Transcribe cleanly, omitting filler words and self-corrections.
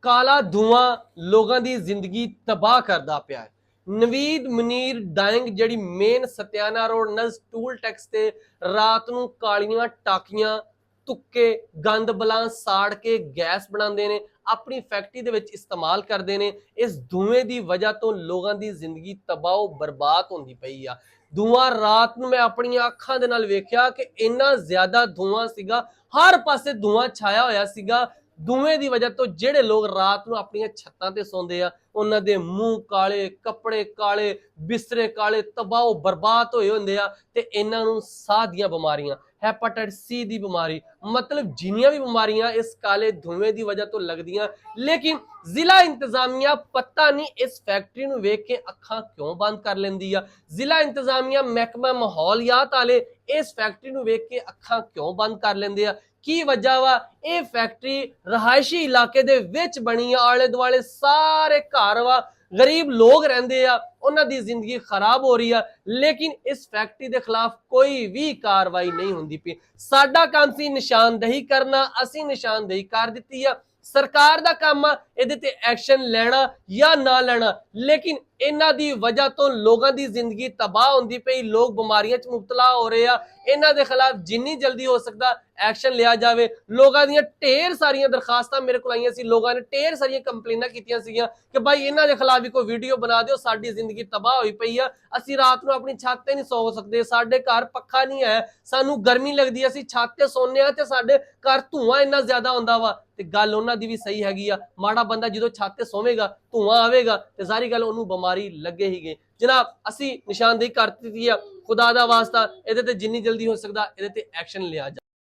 ਕਾਲਾ ਧੂਆਂ ਲੋਕਾਂ ਦੀ ਜ਼ਿੰਦਗੀ ਤਬਾਹ ਕਰਦਾ ਪਿਆ ਹੈ। ਨਵੀਦ ਮਨੀਰ ਡਾਇੰਗ ਜਿਹੜੀ ਮੇਨ ਸਤਿਆਨਾ ਰੋਡ ਨਜ਼ ਟੂਲ ਟੈਕਸ ਤੇ ਰਾਤ ਨੂੰ ਕਾਲੀਆਂ ਟਾਕੀਆਂ ਤੁੱਕੇ ਗੰਦ ਬਲਾਂ ਸਾੜ ਕੇ ਗੈਸ ਬਣਾਉਂਦੇ ਨੇ, ਆਪਣੀ ਫੈਕਟਰੀ ਦੇ ਵਿੱਚ ਇਸਤੇਮਾਲ ਕਰਦੇ ਨੇ। ਇਸ ਧੂਏ ਦੀ ਵਜ੍ਹਾ ਤੋਂ ਲੋਕਾਂ ਦੀ ਜ਼ਿੰਦਗੀ ਤਬਾਹ ਬਰਬਾਦ ਹੁੰਦੀ ਪਈ ਆ। ਧੂਆਂ ਰਾਤ ਨੂੰ ਮੈਂ ਆਪਣੀਆਂ ਅੱਖਾਂ ਦੇ ਨਾਲ ਵੇਖਿਆ ਕਿ ਇੰਨਾ ਜ਼ਿਆਦਾ ਧੂਆਂ ਸੀਗਾ, ਹਰ ਪਾਸੇ ਧੂਆਂ ਛਾਇਆ ਹੋਇਆ ਸੀਗਾ। ਧੂਏ ਦੀ ਵਜ੍ਹਾ ਤੋਂ ਜਿਹੜੇ ਲੋਕ ਰਾਤ ਨੂੰ ਆਪਣੀਆਂ ਛੱਤਾਂ ਤੇ ਸੌਂਦੇ ਆ, ਉਹਨਾਂ ਦੇ ਮੂੰਹ ਕਾਲੇ, ਕੱਪੜੇ ਕਾਲੇ, ਬਿਸਤਰੇ ਕਾਲੇ, ਤਬਾਹ ਬਰਬਾਦ ਹੋਏ ਹੁੰਦੇ ਆ। ਤੇ ਇਹਨਾਂ ਨੂੰ ਸਾਹ ਦੀਆਂ ਬਿਮਾਰੀਆਂ, ਹੈਪਾਟਾਈਟਸ ਸੀ ਦੀ ਬਿਮਾਰੀ, मतलब जिन्नियां भी बीमारियां इस काले धुएं की वजह तो लगदियां। लेकिन जिला इंतजामिया पता नहीं इस फैक्ट्री नूं वेख के अखां क्यों बंद कर लैंदी आ। जिला इंतजामिया महकमा माहौलियात वाले इस फैक्ट्री नूं वेख के अखां क्यों बंद कर लैंदे आ? की वजह वा? ये फैक्ट्री रहायशी इलाके दे विच बनी आ, आले दुआले सारे घर वा, गरीब लोग रहंदे आ, उन्हां दी जिंदगी खराब हो रही है। लेकिन इस फैक्ट्री के खिलाफ कोई भी कार्रवाई नहीं होंदी पई। साडा काम सी निशानदेही करना, असी निशानदेही कर दित्ती है। सरकार दा काम आ इहदे ते एक्शन लेना या ना लेना, लेकिन इन्हां दी वजह तो लोगों की जिंदगी तबाह होंदी पई, लोग बीमारियां च मुबतला हो रहे आ। इन्हां दे खिलाफ जिन्नी जल्दी हो सकता एक्शन लिया जाए। लोगों दी ढेर सारियां दरखास्तां मेरे को आईयां सी, लोगों ने ढेर सारियां कंप्लेनां कीतियां सीगियां कि भाई इन्हां दे खिलाफ भी कोई वीडियो बना दिओ, साडी जिंदगी तबाह होई पई आ, असी रात नूं अपनी छत ते नहीं सौ सकदे, साडे घर पक्खा नहीं है, सानू गर्मी लगदी है, असी छत ते सोने आ ते साडे घर धुआं इन्ना ज्यादा हुंदा वा। ते गल उन्हां दी भी सही हैगी आ। माड़ा बंदा जदों छत ते सोवेगा, धुआं आवेगा ते सारी गल उहनूं बीमारी लगे ही गई। जनाब असी निशानदेही कर दित्ती है, खुदा दा वास्ता इहदे ते जिन्नी जल्दी हो सकदा इहदे ते एक्शन लिया जाए।